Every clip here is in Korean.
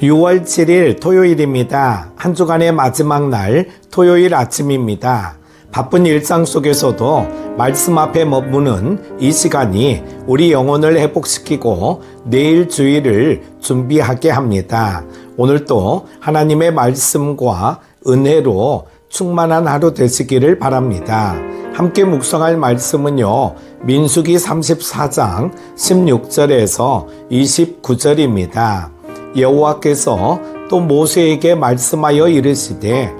6월 7일 토요일입니다. 한 주간의 마지막 날 토요일 아침입니다. 바쁜 일상 속에서도 말씀 앞에 머무는 이 시간이 우리 영혼을 회복시키고 내일 주일을 준비하게 합니다. 오늘도 하나님의 말씀과 은혜로 충만한 하루 되시기를 바랍니다. 함께 묵상할 말씀은요, 민수기 34장 16절에서 29절입니다. 여호와께서 또 모세에게 말씀하여 이르시되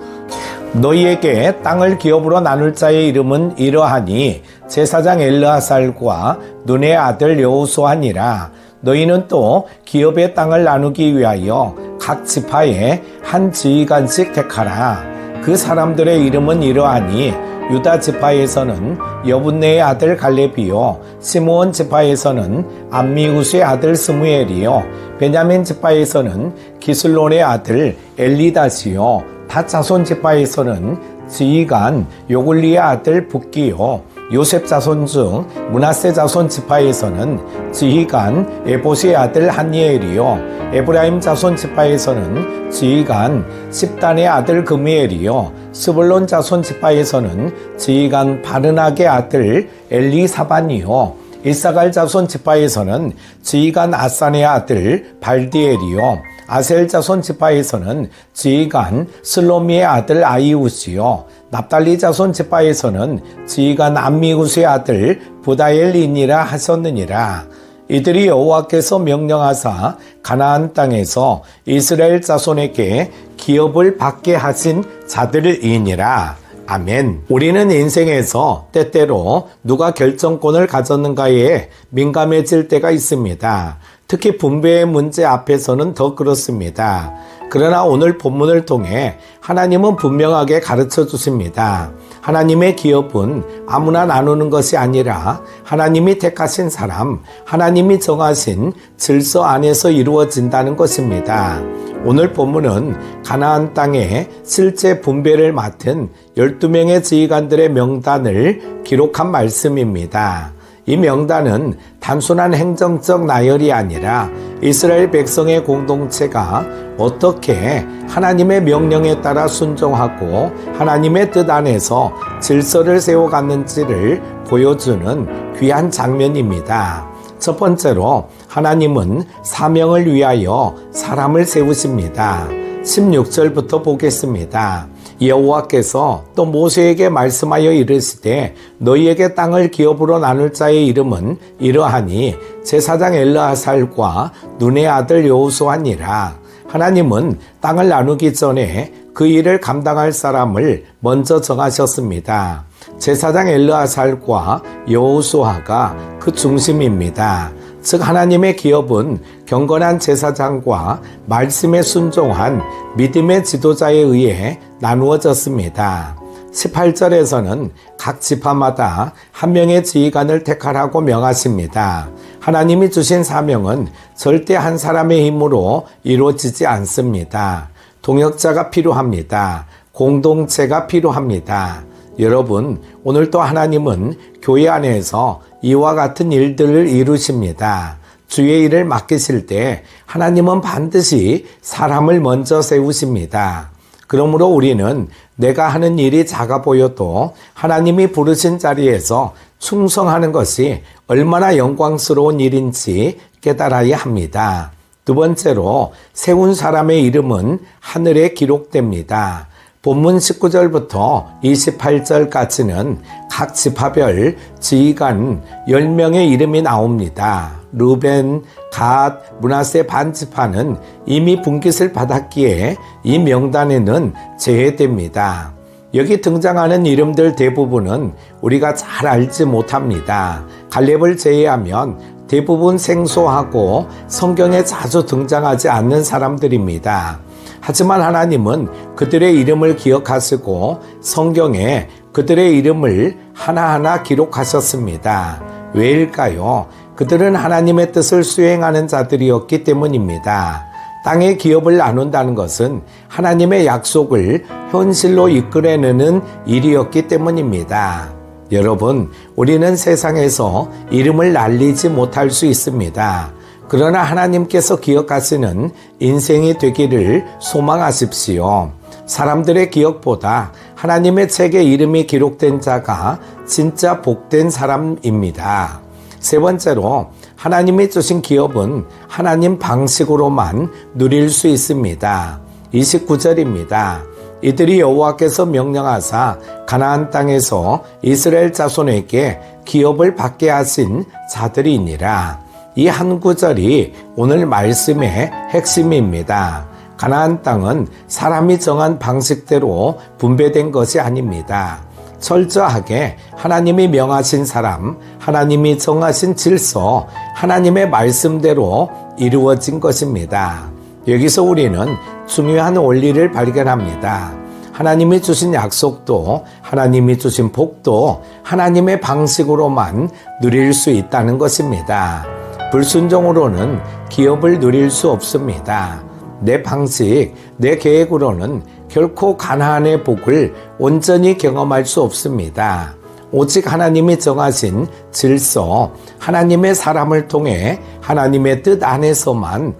너희에게 땅을 기업으로 나눌 자의 이름은 이러하니 제사장 엘르아살과 눈의 아들 여호수아니라. 너희는 또 기업의 땅을 나누기 위하여 각 지파에 한 지휘관씩 택하라. 그 사람들의 이름은 이러하니 유다 지파에서는 여분네의 아들 갈렙이요, 시므온 지파에서는 암미우스의 아들 스무엘이요, 베냐민 지파에서는 기슬론의 아들 엘리다시요, 다 자손 지파에서는 지휘관 요굴리의 아들 붓기요, 요셉 자손 중 므낫세 자손 지파에서는 지휘관 에봇의 아들 한니엘이요, 에브라임 자손 지파에서는 지휘관 십단의 아들 그미엘이요, 스불론 자손 지파에서는 지휘관 바르낙의 아들 엘리사반이요, 이사갈 자손 지파에서는 지휘관 아산의 아들 발디엘이요, 아셀 자손 지파에서는 지휘관 슬로미의 아들 아이우스요, 납달리 자손 지파에서는 지휘관 암미우스의 아들 부다엘이니라 하셨느니라. 이들이 여호와께서 명령하사 가나안 땅에서 이스라엘 자손에게 기업을 받게 하신 자들이니라. 아멘. 우리는 인생에서 때때로 누가 결정권을 가졌는가에 민감해질 때가 있습니다. 특히 분배의 문제 앞에서는 더 그렇습니다. 그러나 오늘 본문을 통해 하나님은 분명하게 가르쳐 주십니다. 하나님의 기업은 아무나 나누는 것이 아니라 하나님이 택하신 사람, 하나님이 정하신 질서 안에서 이루어진다는 것입니다. 오늘 본문은 가나안 땅에 실제 분배를 맡은 12명의 지휘관들의 명단을 기록한 말씀입니다. 이 명단은 단순한 행정적 나열이 아니라 이스라엘 백성의 공동체가 어떻게 하나님의 명령에 따라 순종하고 하나님의 뜻 안에서 질서를 세워갔는지를 보여주는 귀한 장면입니다. 첫 번째로 하나님은 사명을 위하여 사람을 세우십니다. 16절부터 보겠습니다. 여호와께서 또 모세에게 말씀하여 이르시되 너희에게 땅을 기업으로 나눌 자의 이름은 이러하니 제사장 엘르아살과 눈의 아들 여호수아니라. 하나님은 땅을 나누기 전에 그 일을 감당할 사람을 먼저 정하셨습니다. 제사장 엘르아살과 여호수아가 그 중심입니다. 즉 하나님의 기업은 경건한 제사장과 말씀에 순종한 믿음의 지도자에 의해 나누어졌습니다. 18절에서는 각 지파마다 한 명의 지휘관을 택하라고 명하십니다. 하나님이 주신 사명은 절대 한 사람의 힘으로 이루어지지 않습니다. 동역자가 필요합니다. 공동체가 필요합니다. 여러분, 오늘도 하나님은 교회 안에서 이와 같은 일들을 이루십니다. 주의 일을 맡기실 때 하나님은 반드시 사람을 먼저 세우십니다. 그러므로 우리는 내가 하는 일이 작아 보여도 하나님이 부르신 자리에서 충성하는 것이 얼마나 영광스러운 일인지 깨달아야 합니다. 두 번째로 세운 사람의 이름은 하늘에 기록됩니다. 본문 19절부터 28절까지는 각 지파별 지휘관 10명의 이름이 나옵니다. 르벤, 갓, 므낫세 반지파는 이미 분깃을 받았기에 이 명단에는 제외됩니다. 여기 등장하는 이름들 대부분은 우리가 잘 알지 못합니다. 갈렙을 제외하면 대부분 생소하고 성경에 자주 등장하지 않는 사람들입니다. 하지만 하나님은 그들의 이름을 기억하시고 성경에 그들의 이름을 하나하나 기록하셨습니다. 왜일까요? 그들은 하나님의 뜻을 수행하는 자들이었기 때문입니다. 땅의 기업을 나눈다는 것은 하나님의 약속을 현실로 이끌어내는 일이었기 때문입니다. 여러분, 우리는 세상에서 이름을 날리지 못할 수 있습니다. 그러나 하나님께서 기억하시는 인생이 되기를 소망하십시오. 사람들의 기억보다 하나님의 책에 이름이 기록된 자가 진짜 복된 사람입니다. 세 번째로 하나님이 주신 기업은 하나님 방식으로만 누릴 수 있습니다. 29절입니다. 이들이 여호와께서 명령하사 가나안 땅에서 이스라엘 자손에게 기업을 받게 하신 자들이니라. 이 한 구절이 오늘 말씀의 핵심입니다. 가나안 땅은 사람이 정한 방식대로 분배된 것이 아닙니다. 철저하게 하나님이 명하신 사람, 하나님이 정하신 질서, 하나님의 말씀대로 이루어진 것입니다. 여기서 우리는 중요한 원리를 발견합니다. 하나님이 주신 약속도, 하나님이 주신 복도 하나님의 방식으로만 누릴 수 있다는 것입니다. 불순종으로는 기업을 누릴 수 없습니다. 내 방식, 내 계획으로는 결코 가나안의 복을 온전히 경험할 수 없습니다. 오직 하나님이 정하신 질서, 하나님의 사람을 통해 하나님의 뜻 안에서만.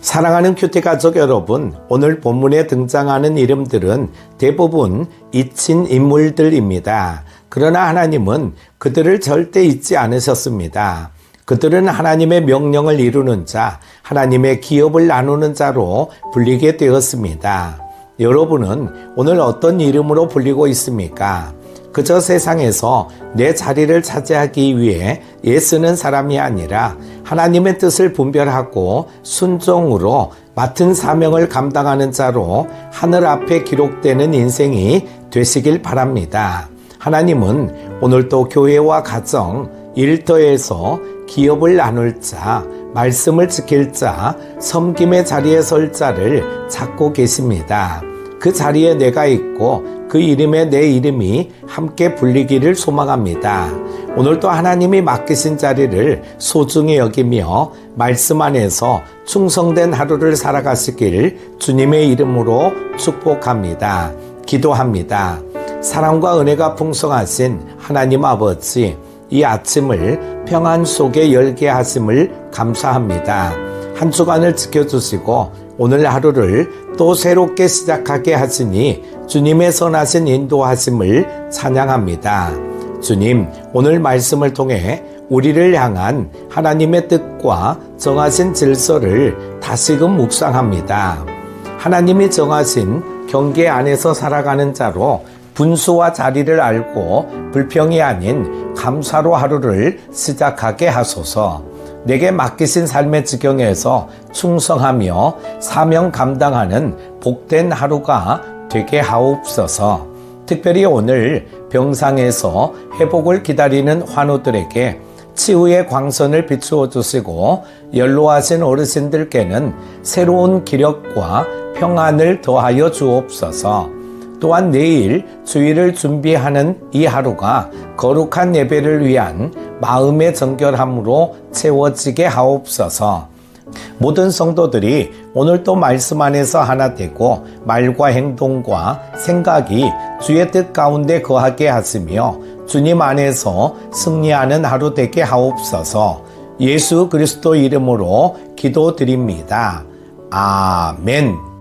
사랑하는 큐티 가족 여러분, 오늘 본문에 등장하는 이름들은 대부분 잊힌 인물들입니다. 그러나 하나님은 그들을 절대 잊지 않으셨습니다. 그들은 하나님의 명령을 이루는 자, 하나님의 기업을 나누는 자로 불리게 되었습니다. 여러분은 오늘 어떤 이름으로 불리고 있습니까? 그저 세상에서 내 자리를 차지하기 위해 애쓰는 사람이 아니라 하나님의 뜻을 분별하고 순종으로 맡은 사명을 감당하는 자로 하늘 앞에 기록되는 인생이 되시길 바랍니다. 하나님은 오늘도 교회와 가정, 일터에서 기업을 나눌 자, 말씀을 지킬 자, 섬김의 자리에 설 자를 찾고 계십니다. 그 자리에 내가 있고 그 이름에 내 이름이 함께 불리기를 소망합니다. 오늘도 하나님이 맡기신 자리를 소중히 여기며 말씀 안에서 충성된 하루를 살아가시길 주님의 이름으로 축복합니다. 기도합니다. 사랑과 은혜가 풍성하신 하나님 아버지, 이 아침을 평안 속에 열게 하심을 감사합니다. 한 주간을 지켜주시고 오늘 하루를 또 새롭게 시작하게 하시니 주님의 선하신 인도하심을 찬양합니다. 주님, 오늘 말씀을 통해 우리를 향한 하나님의 뜻과 정하신 질서를 다시금 묵상합니다. 하나님이 정하신 경계 안에서 살아가는 자로 분수와 자리를 알고 불평이 아닌 감사로 하루를 시작하게 하소서. 내게 맡기신 삶의 지경에서 충성하며 사명 감당하는 복된 하루가 되게 하옵소서. 특별히 오늘 병상에서 회복을 기다리는 환우들에게 치유의 광선을 비추어 주시고 연로하신 어르신들께는 새로운 기력과 평안을 더하여 주옵소서. 또한 내일 주일을 준비하는 이 하루가 거룩한 예배를 위한 마음의 정결함으로 채워지게 하옵소서. 모든 성도들이 오늘 또 말씀 안에서 하나 되고 말과 행동과 생각이 주의 뜻 가운데 거하게 하시며 주님 안에서 승리하는 하루 되게 하옵소서. 예수 그리스도 이름으로 기도드립니다. 아멘.